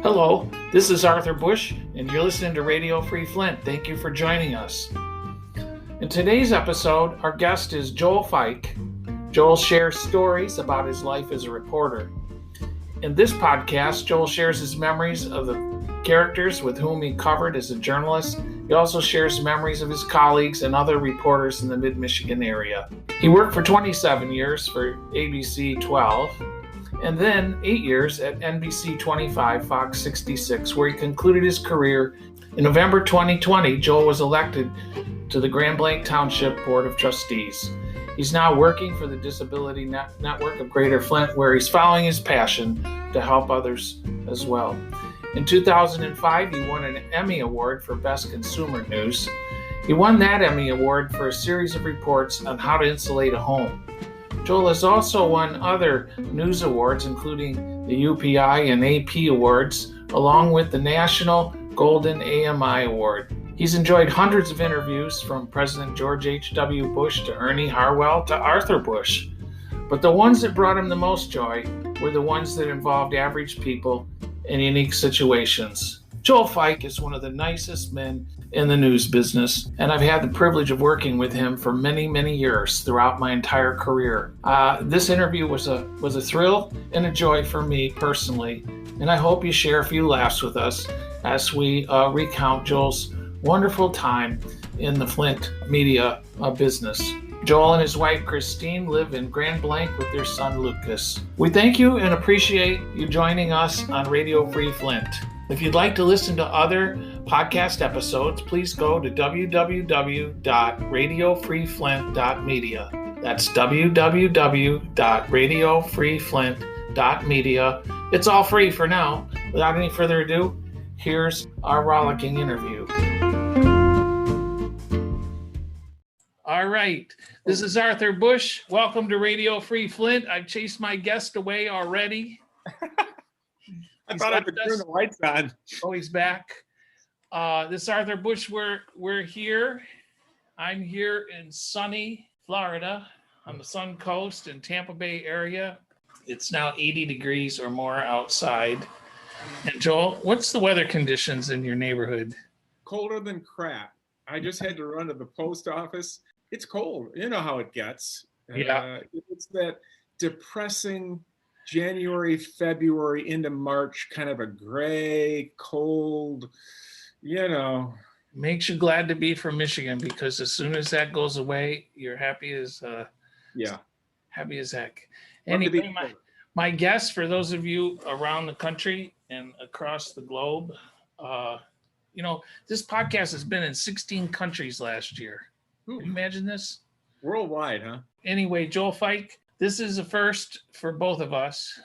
Hello, this is Arthur Bush, and you're listening to Radio Free Flint. Thank you for joining us. In today's episode, our guest is Joel Feick. Joel shares stories about his life as a reporter. In this podcast, Joel shares his memories of the characters with whom he covered as a journalist. He also shares memories of his colleagues and other reporters in the mid-Michigan area. He worked for 27 years for ABC 12, and then 8 years at NBC 25, Fox 66, where he concluded his career. In November 2020, Joel was elected to the Blanc Township Board of Trustees. He's now working for the Disability Network of Greater Flint, where he's following his passion to help others as well. In 2005, he won an Emmy Award for Best Consumer News. He won that Emmy Award for a series of reports on how to insulate a home. Joel has also won other news awards, including the UPI and AP Awards, along with the National Golden AMI Award. He's enjoyed hundreds of interviews, from President George H.W. Bush to Ernie Harwell to Arthur Bush. But the ones that brought him the most joy were the ones that involved average people in unique situations. Joel Feick is one of the nicest men in the news business, and I've had the privilege of working with him for many, many years throughout my entire career. This interview was a thrill and a joy for me personally, and I hope you share a few laughs with us as we recount Joel's wonderful time in the Flint media business. Joel and his wife Christine live in Grand Blanc with their son Lucas. We thank you and appreciate you joining us on Radio Free Flint. If you'd like to listen to other podcast episodes, please go to www.radiofreeflint.media. That's www.radiofreeflint.media. It's all free for now. Without any further ado, here's our rollicking interview. All right, this is Arthur Bush. Welcome to Radio Free Flint. I've chased my guest away already. I thought I could turn the lights on. Oh, he's back. This is Arthur Bush. We're here. I'm here in sunny Florida on the Sun Coast in Tampa Bay area. It's now 80 degrees or more outside. And Joel, what's the weather conditions in your neighborhood? Colder than crap. I just had to run to the post office. It's cold. You know how it gets. Yeah. It's that depressing January, February into March, kind of a gray, cold, Makes you glad to be from Michigan, because as soon as that goes away, you're happy as happy as heck. Anyway, my guest, for those of you around the country and across the globe, this podcast has been in 16 countries last year. Can you imagine this? Worldwide, huh? Anyway, Joel Feick, this is a first for both of us,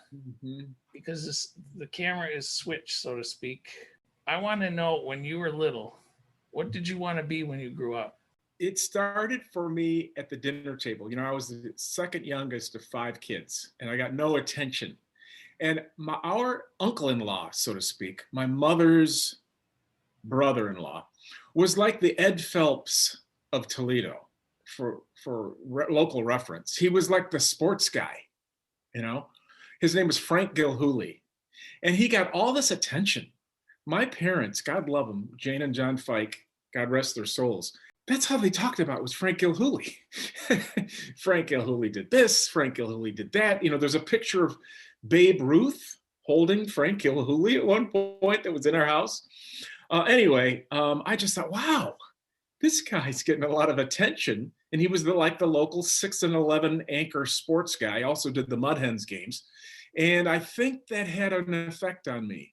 because the camera is switched, so to speak. I want to know, when you were little, what did you want to be when you grew up? It started for me at the dinner table. I was the second youngest of 5 kids, and I got no attention. And our uncle-in-law, so to speak, my mother's brother-in-law, was like the Ed Phelps of Toledo, for local reference. He was like the sports guy, His name was Frank Gilhooly, and he got all this attention. My parents, God love them, Jane and John Feick, God rest their souls, that's how they talked about it, was Frank Gilhooly. Frank Gilhooly did this, Frank Gilhooly did that. There's a picture of Babe Ruth holding Frank Gilhooly at one point that was in our house. I just thought, wow, this guy's getting a lot of attention. And he was the local 6 and 11 anchor sports guy. Also did the Mud Hens games. And I think that had an effect on me.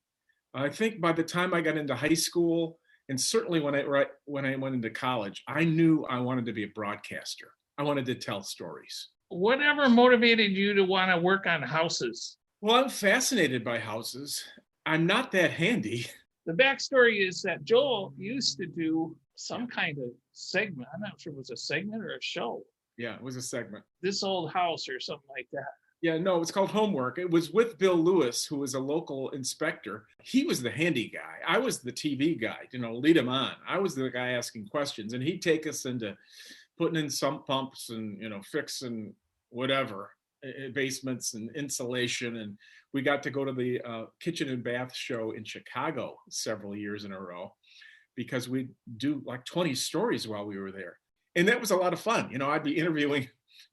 I think by the time I got into high school, and certainly when I went into college, I knew I wanted to be a broadcaster. I wanted to tell stories. Whatever motivated you to want to work on houses? Well, I'm fascinated by houses. I'm not that handy. The backstory is that Joel used to do some kind of segment. I'm not sure if it was a segment or a show. Yeah, it was a segment. This Old House or something like that. Yeah, no, it's called Homework. It was with Bill Lewis, who was a local inspector. He was the handy guy. I was the TV guy, lead him on. I was the guy asking questions, and he'd take us into putting in sump pumps and, fixing whatever. basements and insulation. And we got to go to the kitchen and bath show in Chicago several years in a row because we'd do like 20 stories while we were there. And that was a lot of fun. I'd be interviewing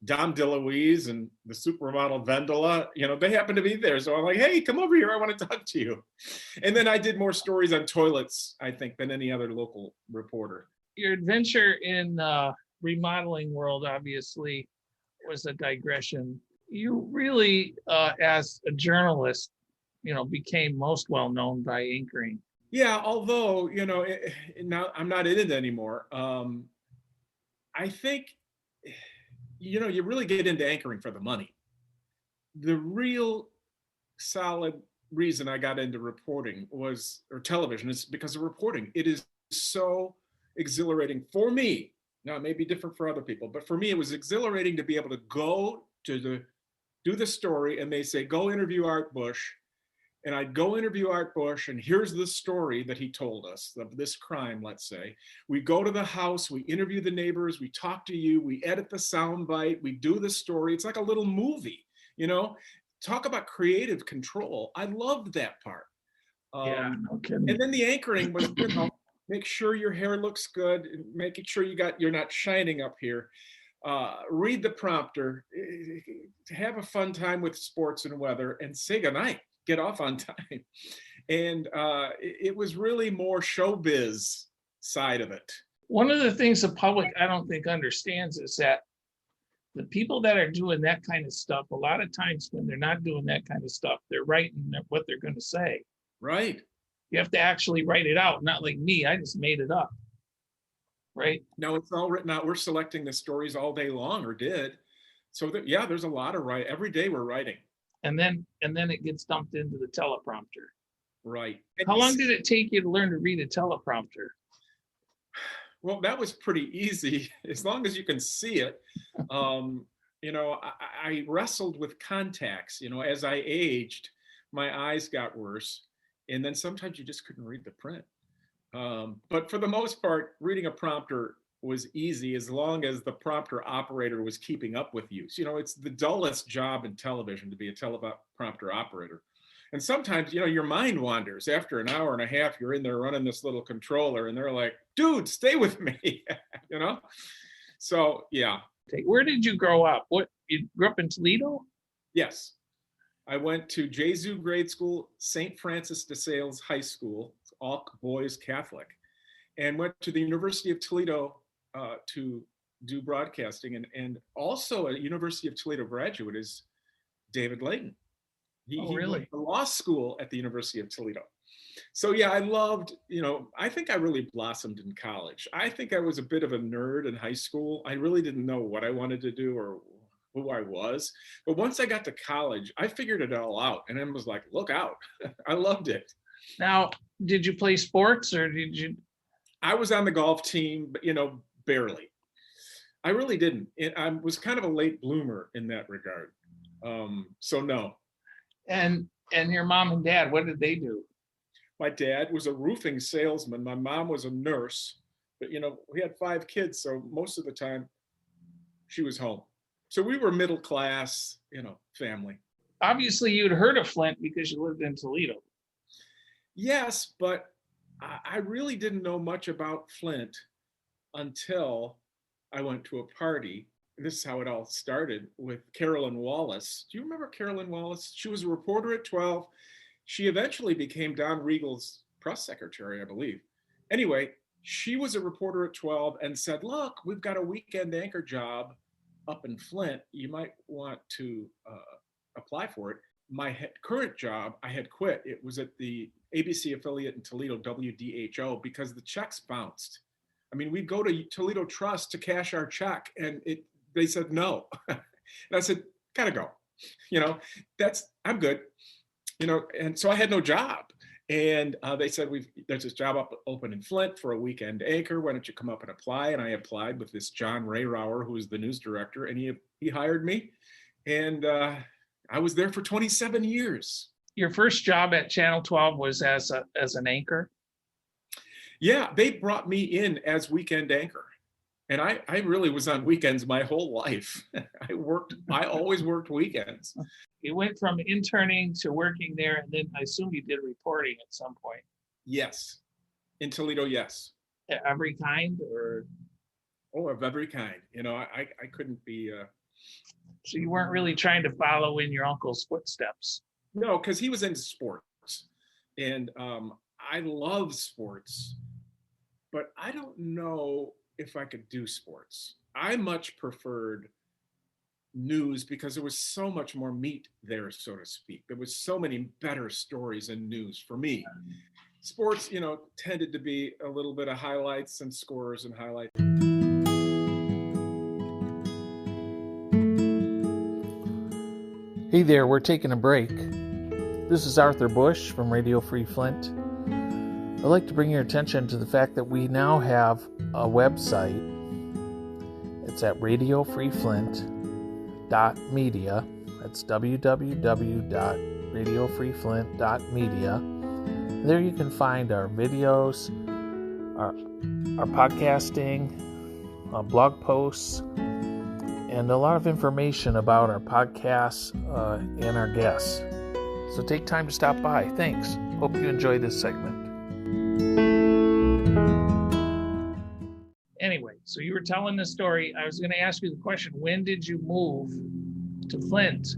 Dom DeLuise and the supermodel Vendela. They happened to be there. So I'm like, hey, come over here. I want to talk to you. And then I did more stories on toilets, I think, than any other local reporter. Your adventure in remodeling world obviously was a digression. You really, as a journalist, became most well known by anchoring. Yeah, although, now I'm not in it anymore. I think, you really get into anchoring for the money. The real solid reason I got into reporting or television is because of reporting. It is so exhilarating for me. Now, it may be different for other people, but for me, it was exhilarating to be able to go to do the story, and they say, go interview Art Bush. And I'd go interview Art Bush, and here's the story that he told us of this crime, let's say. We go to the house, we interview the neighbors, we talk to you, we edit the soundbite, we do the story. It's like a little movie, Talk about creative control. I loved that part. Yeah, no kidding. And then the anchoring was, make sure your hair looks good, making sure you're not shining up here. Read the prompter, have a fun time with sports and weather, and say goodnight. Get off on time. And it was really more showbiz side of it. One of the things the public, I don't think, understands is that the people that are doing that kind of stuff, a lot of times when they're not doing that kind of stuff, they're writing what they're going to say. Right. You have to actually write it out, not like me. I just made it up. Right. No, it's all written out. We're selecting the stories all day long, or did. So there's a lot of writing. Every day we're writing. And then it gets dumped into the teleprompter. Right. How long did it take you to learn to read a teleprompter? Well, that was pretty easy, as long as you can see it. I wrestled with contacts. As I aged, my eyes got worse. And then sometimes you just couldn't read the print. But for the most part, reading a prompter was easy as long as the prompter operator was keeping up with you. So, it's the dullest job in television to be a teleprompter operator. And sometimes, your mind wanders. After an hour and a half, you're in there running this little controller and they're like, dude, stay with me, So, yeah. Where did you grow up? You grew up in Toledo? Yes. I went to Jesu Grade School, St. Francis de Sales High School, all boys Catholic, and went to the University of Toledo to do broadcasting. And also a University of Toledo graduate is David Layton. He really? went to law school at the University of Toledo. So yeah, I loved, I think I really blossomed in college. I think I was a bit of a nerd in high school. I really didn't know what I wanted to do or who I was. But once I got to college, I figured it all out. And I was like, look out. I loved it. Now, did you play sports or did you? I was on the golf team, but, barely. I really didn't. I was kind of a late bloomer in that regard. So no. And your mom and dad, what did they do? My dad was a roofing salesman. My mom was a nurse. But, we had 5 kids. So most of the time she was home. So we were middle class, family. Obviously, you'd heard of Flint because you lived in Toledo. Yes, but I really didn't know much about Flint until I went to a party. This is how it all started with Carolyn Wallace. Do you remember Carolyn Wallace? She was a reporter at 12. She eventually became Don Riegel's press secretary, I believe. Anyway, she was a reporter at 12 and said, look, we've got a weekend anchor job up in Flint. You might want to apply for it. My current job, I had quit. It was at the ABC affiliate in Toledo, WDHO, because the checks bounced. I mean, we'd go to Toledo Trust to cash our check, and they said no. And I said, gotta go. I'm good. And so I had no job. And they said, there's this job open in Flint for a weekend anchor. Why don't you come up and apply? And I applied with this John Rayrauer, who was the news director, and he hired me. And I was there for 27 years. Your first job at Channel 12 was as an anchor? Yeah, they brought me in as weekend anchor. And I really was on weekends my whole life. I always worked weekends. You went from interning to working there, and then I assume you did reporting at some point. Yes. In Toledo, yes. Every kind, or Oh, of every kind. I couldn't be. so you weren't really trying to follow in your uncle's footsteps. No, because he was into sports. And I love sports, but I don't know if I could do sports. I much preferred news because there was so much more meat there, so to speak. There was so many better stories in news for me. Sports, tended to be a little bit of highlights and scores and highlights. Hey there, we're taking a break. This is Arthur Bush from Radio Free Flint. I'd like to bring your attention to the fact that we now have a website. It's at radiofreeflint.media. That's www.radiofreeflint.media. There you can find our videos, our podcasting, blog posts, and a lot of information about our podcasts and our guests. So take time to stop by. Thanks. Hope you enjoy this segment. Anyway, so you were telling the story. I was going to ask you the question, when did you move to Flint?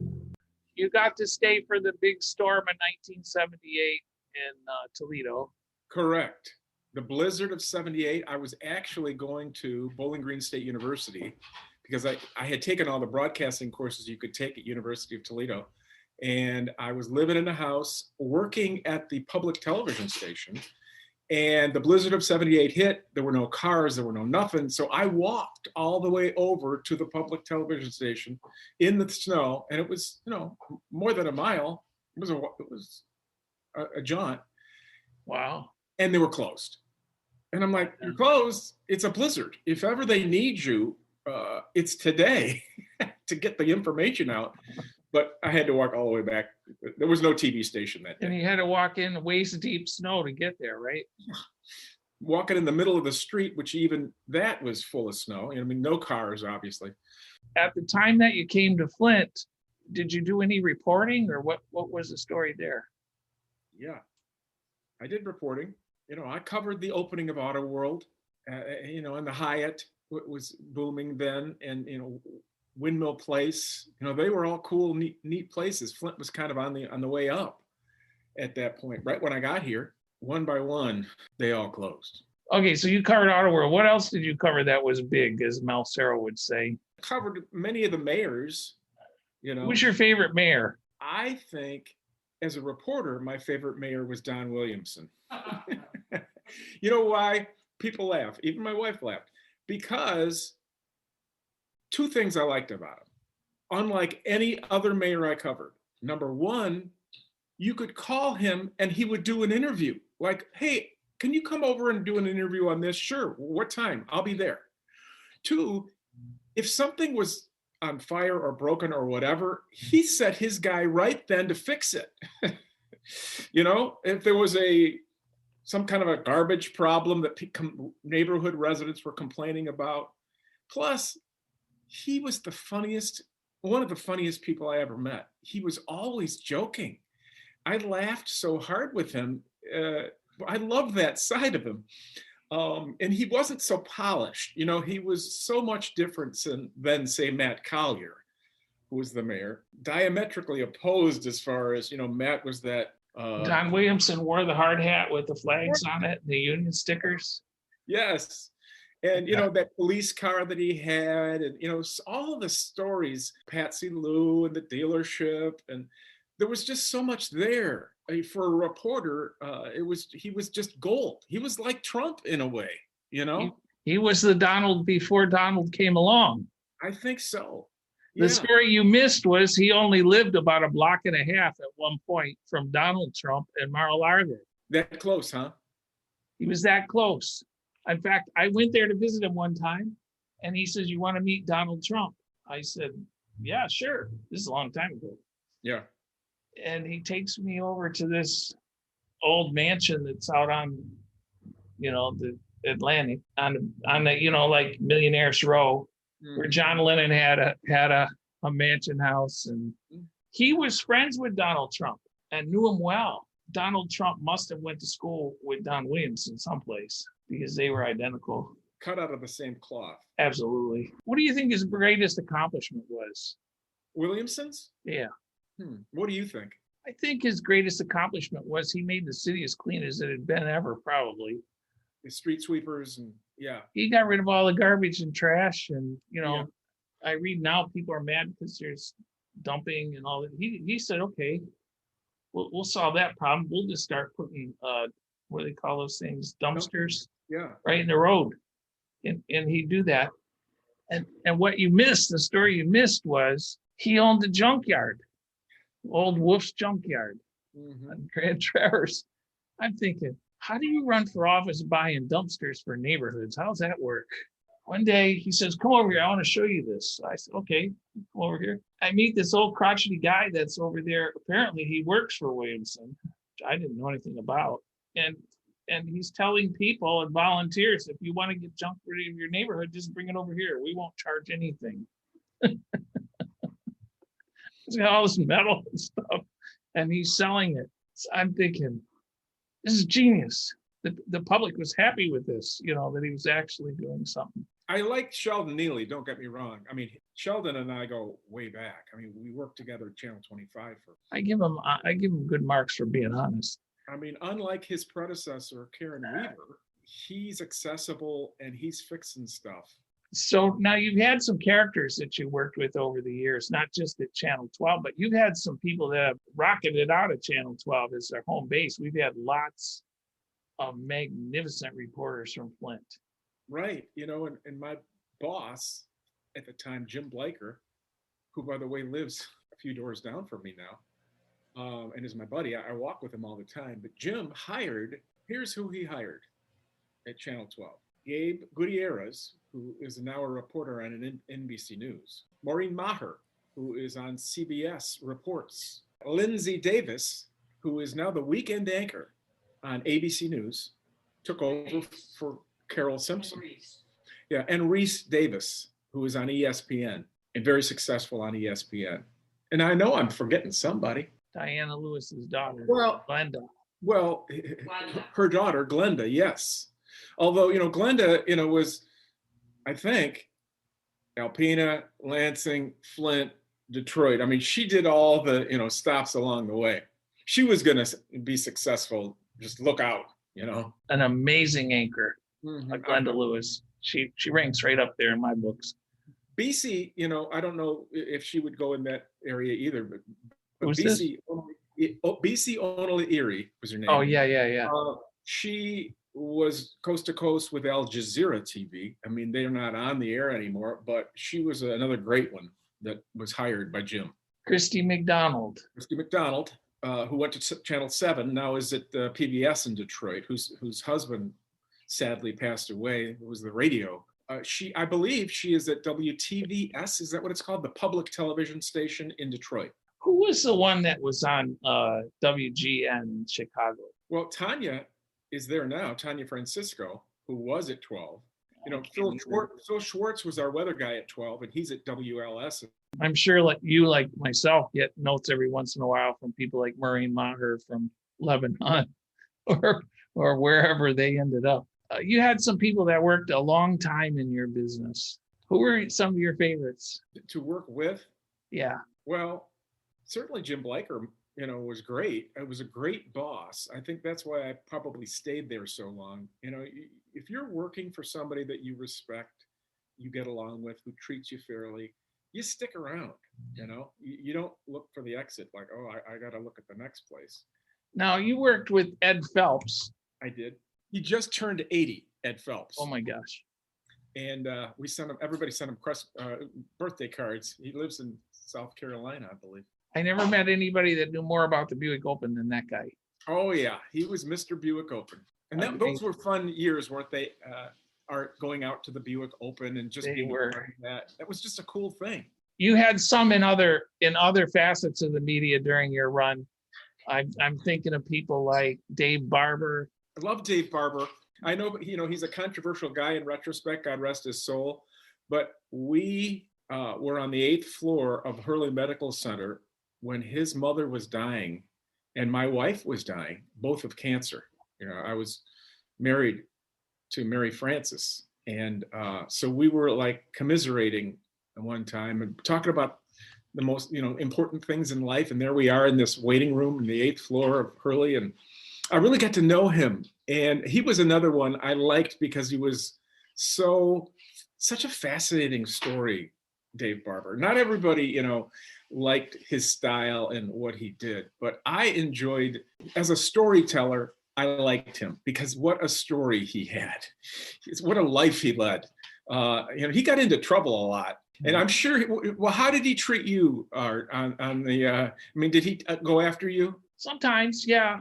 You got to stay for the big storm in 1978 in Toledo. Correct. The blizzard of 78, I was actually going to Bowling Green State University because I had taken all the broadcasting courses you could take at University of Toledo. And I was living in a house working at the public television station. And the blizzard of 78 hit. There were no cars, there were no nothing. So I walked all the way over to the public television station in the snow. And it was, more than a mile. It was a jaunt. Wow. And they were closed. And I'm like, you're closed. It's a blizzard. If ever they need you, it's today to get the information out. But I had to walk all the way back. There was no TV station that day. And you had to walk in waist deep snow to get there, right? Walking in the middle of the street, which even that was full of snow. No cars, obviously. At the time that you came to Flint, did you do any reporting, or what was the story there? Yeah, I did reporting. I covered the opening of Auto World, and the Hyatt was booming then, and, Windmill Place, they were all cool, neat places. Flint was kind of on the way up at that point. Right when I got here, one by one, they all closed. Okay, so you covered Auto World. What else did you cover that was big, as Mel Serra would say? Covered many of the mayors. Who's your favorite mayor? I think, as a reporter, my favorite mayor was Don Williamson. You know why? People laugh. Even my wife laughed. Because two things I liked about him. Unlike any other mayor I covered. Number one, you could call him and he would do an interview. Like, hey, can you come over and do an interview on this? Sure. What time? I'll be there. Two, if something was on fire or broken or whatever, he set his guy right then to fix it. If there was some kind of a garbage problem that neighborhood residents were complaining about. Plus, he was one of the funniest people I ever met. He was always joking. I laughed so hard with him. I love that side of him. And he wasn't so polished. He was so much different than say, Matt Collier, who was the mayor. Diametrically opposed as far as, Matt was that. Don Williamson wore the hard hat with the flags on it, the Union stickers. Yes. And, that police car that he had, and, all of the stories, Patsy Lou and the dealership. And there was just so much there. For a reporter, he was just gold. He was like Trump in a way, He was the Donald before Donald came along. I think so. The story you missed was he only lived about a block and a half at one point from Donald Trump and Mar-a-Lago. That close, huh? He was that close. In fact, I went there to visit him one time, and he says, "You want to meet Donald Trump?" I said, "Yeah, sure." This is a long time ago. Yeah. And he takes me over to this old mansion that's out on, Atlantic on the like Millionaires Row, where John Lennon had a mansion house, and he was friends with Donald Trump and knew him well. Donald Trump must have went to school with Don Williamson someplace because they were identical. Cut out of the same cloth. Absolutely. What do you think his greatest accomplishment was? Williamson's? Yeah. What do you think? I think his greatest accomplishment was he made the city as clean as it had been ever, probably. The street sweepers and He got rid of all the garbage and trash, and I read now people are mad because there's dumping and all that. He said, okay, we'll solve that problem. We'll just start putting what do they call those things? Dumpsters. Yeah. Right in the road. And he'd do that. And what you missed, the story you missed was he owned the junkyard, Old Wolf's Junkyard on Grand Traverse. I'm thinking, how do you run for office buying dumpsters for neighborhoods? How's that work? One day he says, come over here. I want to show you this. I said, okay, come over here. I meet this old crotchety guy that's over there. Apparently he works for Williamson, which I didn't know anything about. And he's telling people and volunteers, if you want to get junk rid of your neighborhood, just bring it over here. We won't charge anything. He's got all this metal and stuff, and he's selling it. So I'm thinking, this is genius. The public was happy with this, that he was actually doing something. I like Sheldon Neely, don't get me wrong. I mean, Sheldon and I go way back. I mean, we worked together at Channel 25 for. I give him good marks for being honest. I mean, unlike his predecessor, Karen Weaver, he's accessible and he's fixing stuff. So now you've had some characters that you worked with over the years, not just at Channel 12, but you've had some people that have rocketed out of Channel 12 as their home base. We've had lots of magnificent reporters from Flint. Right. And my boss at the time, Jim Blaker, who, by the way, lives a few doors down from me now, and is my buddy. I walk with him all the time. But Jim here's who he hired at Channel 12. Gabe Gutierrez, who is now a reporter on NBC News. Maureen Maher, who is on CBS Reports. Lindsay Davis, who is now the weekend anchor on ABC News, took over for Carol Simpson. And Reese Davis, who is on ESPN and very successful on ESPN. And I know I'm forgetting somebody. Diana Lewis's daughter, Glenda. Well, her daughter, Glenda, yes. Although, Glenda, was, I think, Alpena, Lansing, Flint, Detroit. I mean, she did all the, stops along the way. She was going to be successful. Just look out, An amazing anchor, Glenda Lewis. She ranks right up there in my books. BC, I don't know if she would go in that area either, but Who's BC, BC Only Erie was her name. Oh, yeah. She was coast to coast with Al Jazeera TV. I mean, they're not on the air anymore, but she was another great one that was hired by Jim. Christy McDonald, who went to Channel 7, now is at PBS in Detroit, whose husband sadly passed away. It was the radio. I believe she is at WTVS. Is that what it's called? The public television station in Detroit. Who was the one that was on WGN Chicago? Well, Tanya is there now. Tanya Francisco, who was at 12. Phil Schwartz was our weather guy at 12, and he's at WLS. I'm sure like myself, get notes every once in a while from people like Maureen Maher from Lebanon or wherever they ended up. You had some people that worked a long time in your business. Who were some of your favorites? To work with? Yeah. Well, certainly Jim Blaker, was great. It was a great boss. I think that's why I probably stayed there so long. If you're working for somebody that you respect, you get along with, who treats you fairly, you stick around, you don't look for the exit like, oh, I got to look at the next place. Now you worked with Ed Phelps. I did. He just turned 80, Ed Phelps. Oh my gosh. And everybody sent him birthday cards. He lives in South Carolina, I believe. I never met anybody that knew more about the Buick Open than that guy. Oh yeah, he was Mr. Buick Open. And those were fun years, weren't they? Going out to the Buick Open and just being that. That was just a cool thing. You had some in other facets of the media during your run. I'm thinking of people like Dave Barber. I love Dave Barber. I know, he's a controversial guy in retrospect, God rest his soul, but we were on the 8th floor of Hurley Medical Center when his mother was dying and my wife was dying, both of cancer. I was married to Mary Frances. And so we were like commiserating at one time and talking about the most, important things in life. And there we are in this waiting room in the 8th floor of Hurley. And I really got to know him. And he was another one I liked because he was such a fascinating story, Dave Barber. Not everybody, liked his style and what he did, but I enjoyed, as a storyteller, I liked him because what a story he had. What a life he led. He got into trouble a lot. And I'm sure, well, how did he treat you on the, did he go after you? Sometimes, yeah.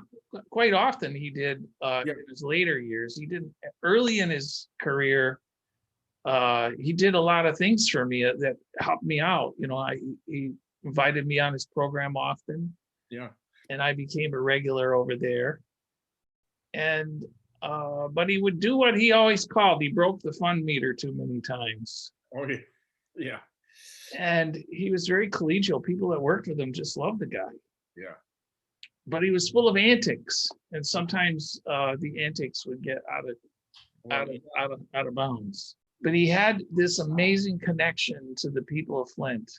Quite often he did in his later years. He did early in his career. He did a lot of things for me that helped me out. He invited me on his program often. Yeah. And I became a regular over there. And but he would do what he always called, he broke the fun meter too many times. Oh, yeah. And he was very collegial. People that worked with him just loved the guy. Yeah. But he was full of antics, and sometimes the antics would get out of bounds. But he had this amazing connection to the people of Flint.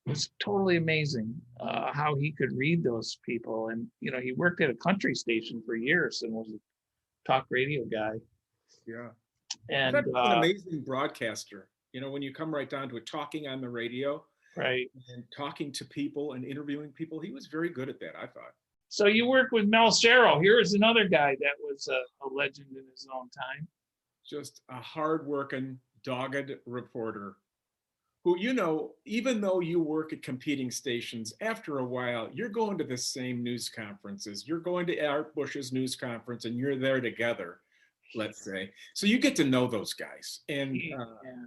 It was totally amazing how he could read those people. And he worked at a country station for years and was a talk radio guy. Yeah. And an amazing broadcaster. When you come right down to it, talking on the radio, right, and talking to people and interviewing people, he was very good at that, I thought. So you work with Mel Serro. Here is another guy that was a legend in his own time. Just a hardworking, dogged reporter who, even though you work at competing stations, after a while, you're going to the same news conferences. You're going to Art Bush's news conference and you're there together, let's say. So you get to know those guys. And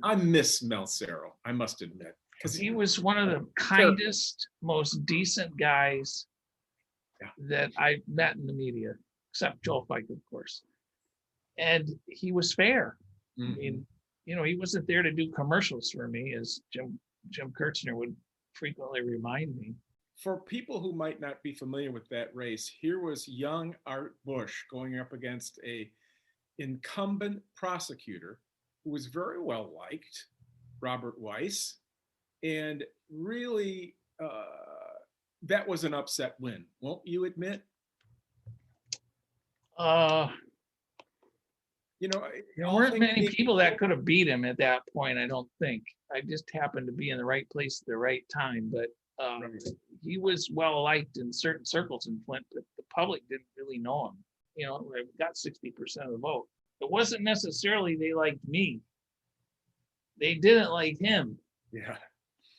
I miss Mel Serro, I must admit. Because he was one of the kindest, most decent guys that I met in the media, except Joel Feick, of course. And he was fair. Mm-hmm. I mean, he wasn't there to do commercials for me, as Jim Kirchner would frequently remind me. For people who might not be familiar with that race, here was young Art Bush going up against a incumbent prosecutor who was very well liked, Robert Weiss, and really that was an upset win, won't you admit? There weren't many people that could have beat him at that point, I don't think. I just happened to be in the right place at the right time. But he was well liked in certain circles in Flint, but the public didn't really know him. We got 60% of the vote. It wasn't necessarily they liked me. They didn't like him. Yeah.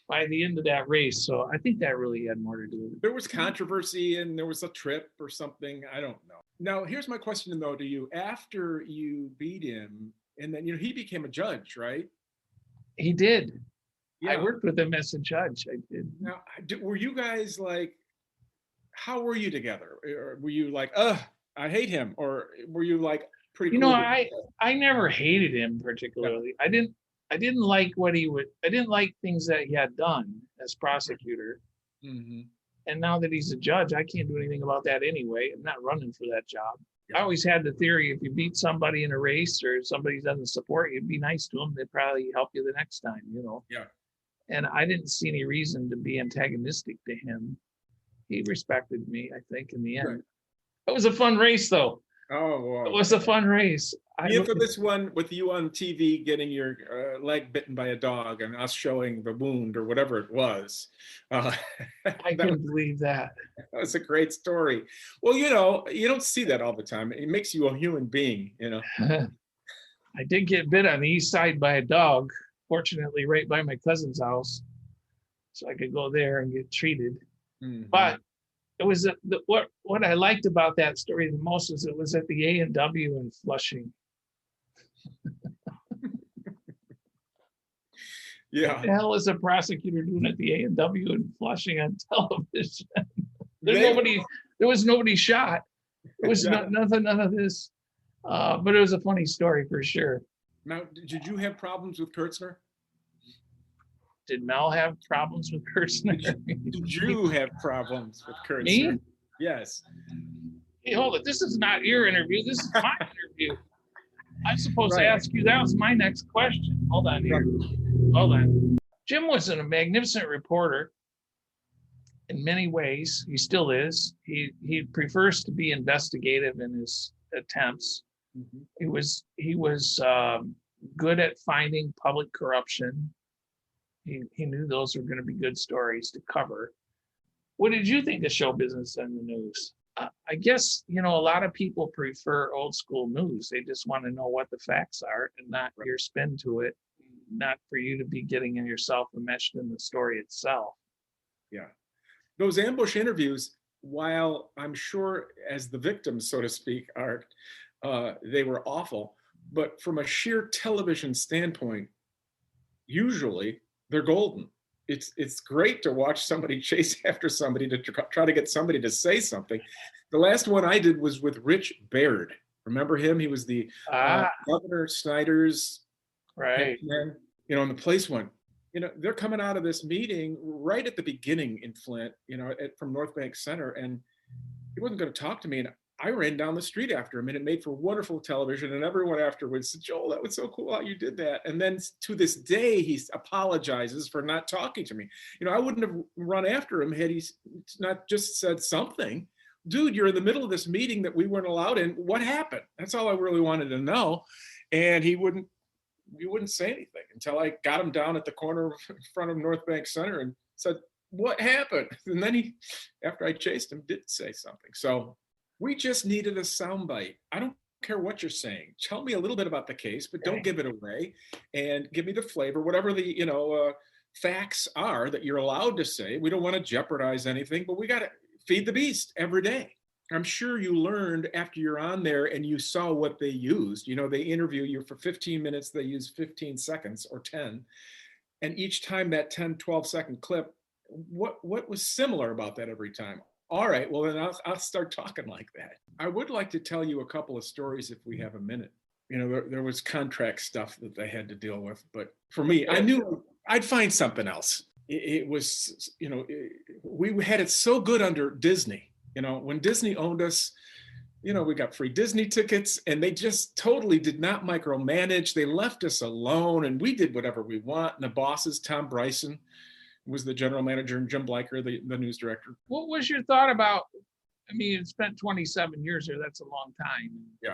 By the end of that race. So I think that really had more to do with it. There was controversy and there was a trip or something. I don't know. Now, here's my question though to you. After you beat him, and then, he became a judge, right? He did. Yeah. I worked with him as a judge. I did. Now, were you guys like, how were you together? Or were you like, I hate him? Or were you like pretty cool? I never hated him particularly. Yeah. I didn't like I didn't like things that he had done as prosecutor. Mm-hmm. And now that he's a judge, I can't do anything about that anyway. I'm not running for that job. Yeah. I always had the theory, if you beat somebody in a race or somebody doesn't support you, be nice to them. They'd probably help you the next time, Yeah. And I didn't see any reason to be antagonistic to him. He respected me, I think, in the end. Right. It was a fun race, though. Oh, wow. It was a fun race. The infamous one with you on TV getting your leg bitten by a dog and us showing the wound or whatever it was. I couldn't believe that. That was a great story. Well, you don't see that all the time. It makes you a human being, I did get bit on the east side by a dog, fortunately right by my cousin's house. So I could go there and get treated. Mm-hmm. But it was what I liked about that story the most is it was at the A&W in Flushing. Yeah. What the hell is a prosecutor doing at the A&W in Flushing on television? There was nobody shot. There was none of this. But it was a funny story for sure. Now, did you have problems with Kurtzner? Did Mel have problems with Kirchner? Did you have problems with Kurtzner? Me? Yes. Hey, hold it. This is not your interview. This is my interview. I'm supposed to Right. ask you. That was my next question. Hold on here. Hold on. Jim was a magnificent reporter in many ways. He still is. He prefers to be investigative in his attempts. Mhm. He was good at finding public corruption. He knew those were going to be good stories to cover. What did you think of show business and the news? I guess, a lot of people prefer old school news. They just want to know what the facts are and not your spin to it, not for you to be getting in yourself enmeshed in the story itself. Yeah. Those ambush interviews, while I'm sure as the victims, so to speak, are they were awful, but from a sheer television standpoint, usually they're golden. It's great to watch somebody chase after somebody to try to get somebody to say something. The last one I did was with Rich Baird. Remember him? He was the Governor Snyder's right. man. And the police went, they're coming out of this meeting right at the beginning in Flint, from North Bank Center, and he wasn't going to talk to me. And I ran down the street after him, and it made for wonderful television. And everyone afterwards said, "Joel, that was so cool how you did that." And then to this day, he apologizes for not talking to me. I wouldn't have run after him had he not just said something. Dude, you're in the middle of this meeting that we weren't allowed in. What happened? That's all I really wanted to know. And he wouldn't say anything until I got him down at the corner in front of North Bank Center and said, "What happened?" And then he, after I chased him, did say something. So we just needed a soundbite. I don't care what you're saying. Tell me a little bit about the case, but don't give it away, and give me the flavor, whatever the facts are that you're allowed to say. We don't want to jeopardize anything, but we got to feed the beast every day. I'm sure you learned after you're on there and you saw what they used. They interview you for 15 minutes. They use 15 seconds or 10. And each time that 10, 12-second clip, what was similar about that every time? All right, well, then I'll start talking like that. I would like to tell you a couple of stories if we have a minute. There was contract stuff that they had to deal with. But for me, I knew I'd find something else. It was, we had it so good under Disney. When Disney owned us, we got free Disney tickets, and they just totally did not micromanage. They left us alone, and we did whatever we want. And the bosses, Tom Bryson was the general manager, and Jim Bleicher, the news director. What was your thought about, you spent 27 years there. That's a long time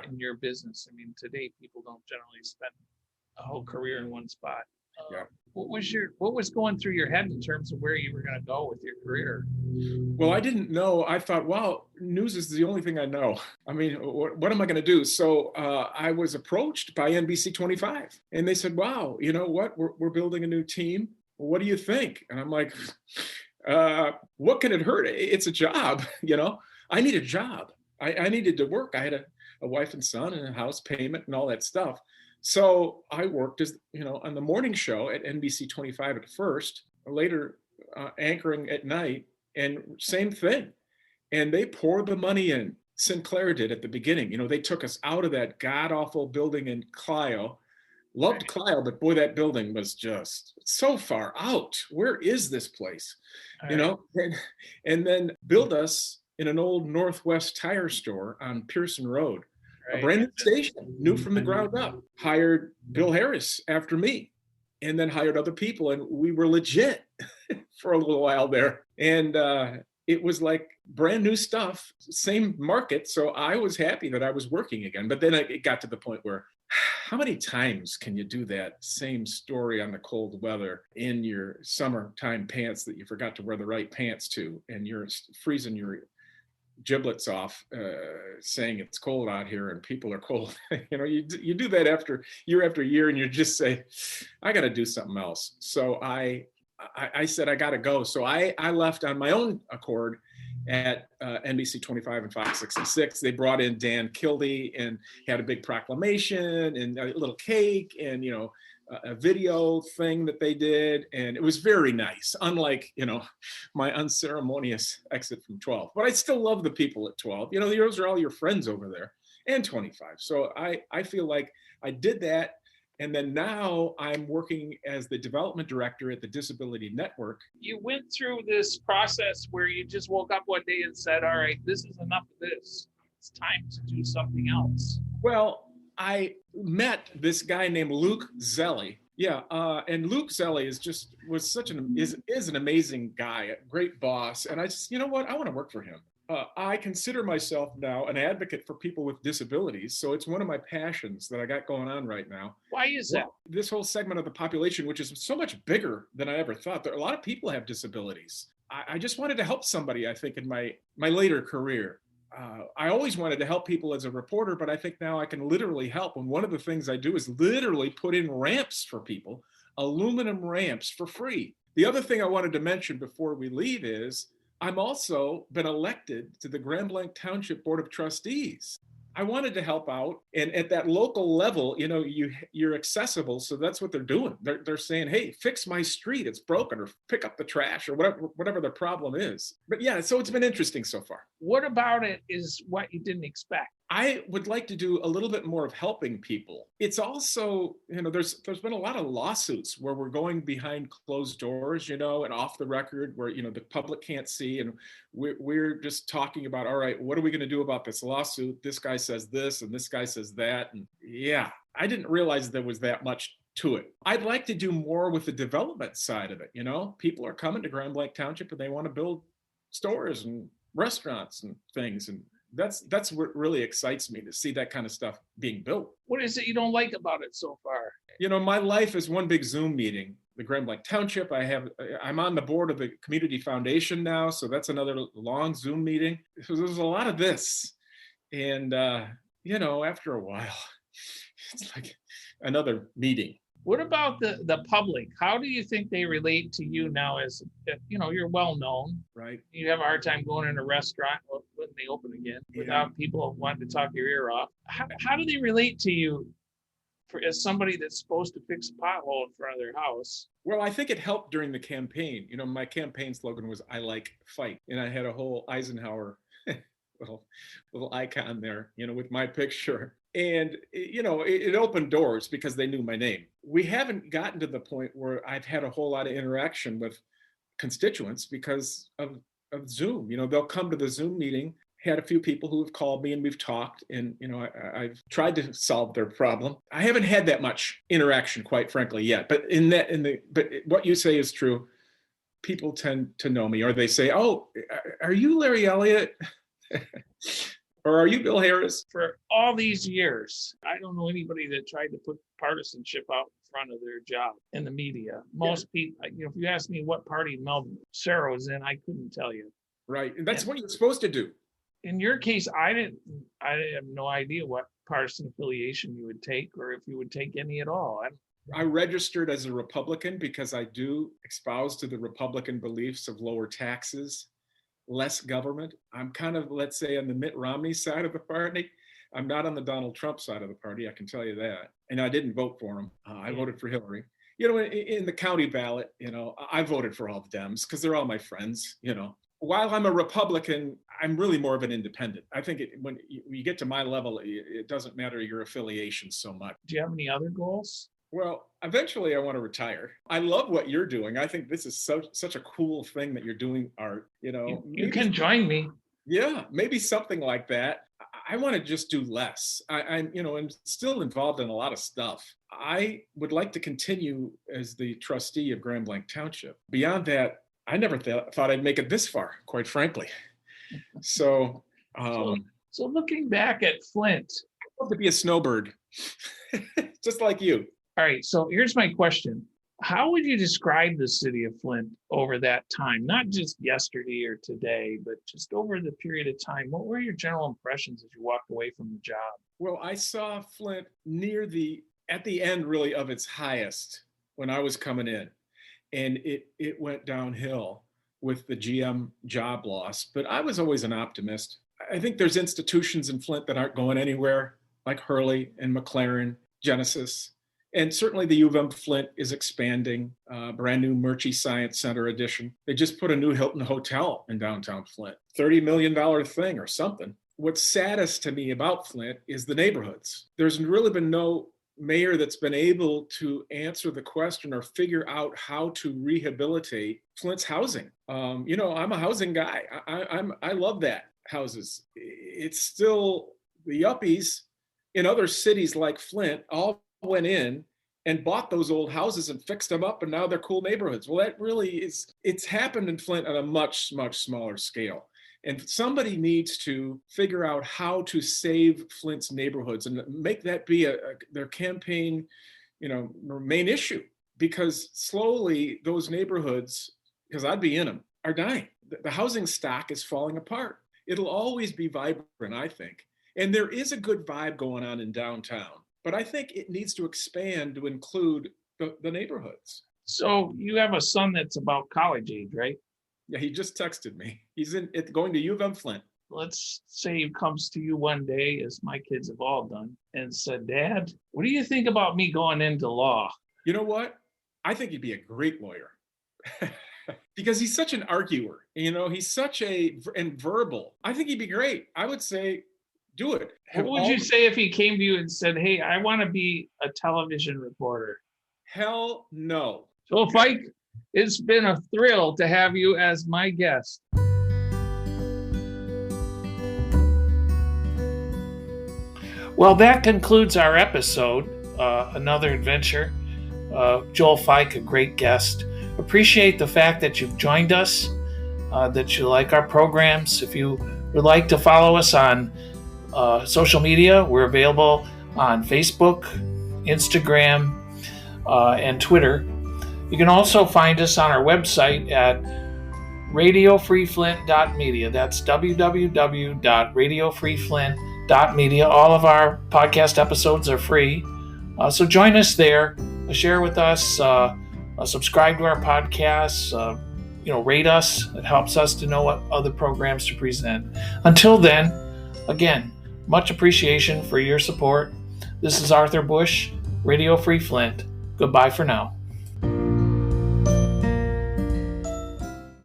in your business. Today people don't generally spend a whole career in one spot. What was going through your head in terms of where you were going to go with your career? Well, I didn't know. I thought, wow, news is the only thing I know. What am I going to do? So I was approached by NBC 25, and they said, wow, you know what? We're building a new team. What do you think? And I'm like, what can it hurt? It's a job. I need a job. I needed to work. I had a wife and son and a house payment and all that stuff. So I worked as, on the morning show at NBC 25 at first, later anchoring at night, and same thing. And they poured the money in. Sinclair did at the beginning. They took us out of that god-awful building in Clio. Loved Clio, but boy, that building was just so far out. Where is this place? And then built us in an old Northwest tire store on Pearson Road. A brand new station, new from the ground up. Hired Bill Harris after me, and then hired other people, and we were legit for a little while there. And it was like brand new stuff, same market. So I was happy that I was working again. But then it got to the point where, how many times can you do that same story on the cold weather in your summertime pants that you forgot to wear the right pants to, and you're freezing your giblets off, saying it's cold out here and people are cold. You do that after year, and you just say, I got to do something else. So I said, I got to go. So I left on my own accord at NBC 25 and Fox 66. They brought in Dan Kildee and had a big proclamation and a little cake and, a video thing that they did. And it was very nice, unlike, my unceremonious exit from 12. But I still love the people at 12. Those are all your friends over there. and 25. So I feel like I did that. And then now I'm working as the development director at the Disability Network. You went through this process where you just woke up one day and said, all right, this is enough of this. It's time to do something else. Well, I met this guy named Luke Zelli. Yeah, and Luke Zelli is an amazing guy, a great boss. And I just, you know what, I want to work for him. I consider myself now an advocate for people with disabilities. So it's one of my passions that I got going on right now. Why is that? This whole segment of the population, which is so much bigger than I ever thought. There are a lot of people have disabilities. I just wanted to help somebody, I think, in my later career. I always wanted to help people as a reporter, but I think now I can literally help. And one of the things I do is literally put in ramps for people, aluminum ramps for free. The other thing I wanted to mention before we leave is I'm also been elected to the Blanc Township Board of Trustees. I wanted to help out, and at that local level, you know, you're accessible, so that's what they're doing. They're saying, "Hey, fix my street; it's broken," or pick up the trash, or whatever the problem is. But yeah, so it's been interesting so far. What about it is what you didn't expect? I would like to do a little bit more of helping people. It's also, you know, there's been a lot of lawsuits where we're going behind closed doors, you know, and off the record where, you know, the public can't see. And we're just talking about, all right, what are we going to do about this lawsuit? This guy says this and this guy says that. And yeah, I didn't realize there was that much to it. I'd like to do more with the development side of it. You know, people are coming to Blanc Township and they want to build stores and restaurants and things. And that's what really excites me, to see that kind of stuff being built. What is it you don't like about it so far? You know, my life is one big Zoom meeting. The Blanc Township, I'm on the board of the Community Foundation now, so that's another long Zoom meeting. So there's a lot of this. And, you know, after a while, it's like another meeting. What about the public? How do you think they relate to you now as, you know, you're well known, right? You have a hard time going in a restaurant when they open again without people wanting to talk your ear off. How do they relate to you as somebody that's supposed to fix a pothole in front of their house? Well, I think it helped during the campaign. You know, my campaign slogan was, "I like fight." And I had a whole Eisenhower little icon there, you know, with my picture. And, you know, it opened doors because they knew my name. We haven't gotten to the point where I've had a whole lot of interaction with constituents because of Zoom. You know, they'll come to the Zoom meeting. Had a few people who have called me and we've talked, and, you know, I've tried to solve their problem. I haven't had that much interaction, quite frankly, yet. But but what you say is true. People tend to know me, or they say, "Oh, are you Larry Elliott?" Or are you Bill Harris? For all these years, I don't know anybody that tried to put partisanship out in front of their job in the media. Most people, you know, if you ask me what party Mel Sarah was in, I couldn't tell you. Right, and that's what you're supposed to do. In your case, I have no idea what partisan affiliation you would take, or if you would take any at all. I registered as a Republican because I do espouse to the Republican beliefs of lower taxes, less government. I'm kind of, let's say, on the Mitt Romney side of the party. I'm not on the Donald Trump side of the party, I can tell you that. And I didn't vote for him. I voted for Hillary. You know, in the county ballot, you know, I voted for all the Dems because they're all my friends, you know. While I'm a Republican, I'm really more of an independent. I think when you get to my level, it doesn't matter your affiliation so much. Do you have any other goals? Well, eventually I want to retire. I love what you're doing. I think this is such a cool thing that you're doing, Art. You know, you can join me. Yeah, maybe something like that. I want to just do less. I'm, you know, I'm still involved in a lot of stuff. I would like to continue as the trustee of Blanc Township. Beyond that, I never thought I'd make it this far, quite frankly. So looking back at Flint, I'd love to be a snowbird, just like you. All right, so here's my question. How would you describe the city of Flint over that time? Not just yesterday or today, but just over the period of time. What were your general impressions as you walked away from the job? Well, I saw Flint at the end really of its highest when I was coming in. And it went downhill with the GM job loss. But I was always an optimist. I think there's institutions in Flint that aren't going anywhere, like Hurley and McLaren, Genesis. And certainly the U of M Flint is expanding, brand new Murchie Science Center addition. They just put a new Hilton Hotel in downtown Flint, $30 million thing or something. what's saddest to me about Flint is the neighborhoods. There's really been no mayor that's been able to answer the question or figure out how to rehabilitate Flint's housing. I'm a housing guy. I love that houses. It's still the yuppies in other cities like Flint all went in and bought those old houses and fixed them up, and now they're cool neighborhoods. Well, that really it's happened in Flint on a much, much smaller scale. And somebody needs to figure out how to save Flint's neighborhoods and make that be their campaign, main issue. Because slowly those neighborhoods, because I'd be in them, are dying. The housing stock is falling apart. It'll always be vibrant, I think. And there is a good vibe going on in downtown, but I think it needs to expand to include the neighborhoods. So you have a son that's about college age, right? Yeah, he just texted me. He's going to U of M Flint. Let's say he comes to you one day, as my kids have all done, and said, "Dad, what do you think about me going into law?" You know what? I think he'd be a great lawyer because he's such an arguer. He's such and verbal. I think he'd be great. I would say, do it. What would you say if he came to you and said, "Hey, I want to be a television reporter"? Hell no. Joel Feick, it's been a thrill to have you as my guest. Well, that concludes our episode. Another adventure. Joel Feick, a great guest. Appreciate the fact that you've joined us, that you like our programs. If you would like to follow us on social media, we're available on Facebook, Instagram, and Twitter. You can also find us on our website at radiofreeflint.media. That's www.radiofreeflint.media. All of our podcast episodes are free. So join us there. Share with us. Subscribe to our podcasts. Rate us. It helps us to know what other programs to present. Until then, again, much appreciation for your support. This is Arthur Bush, Radio Free Flint. Goodbye for now.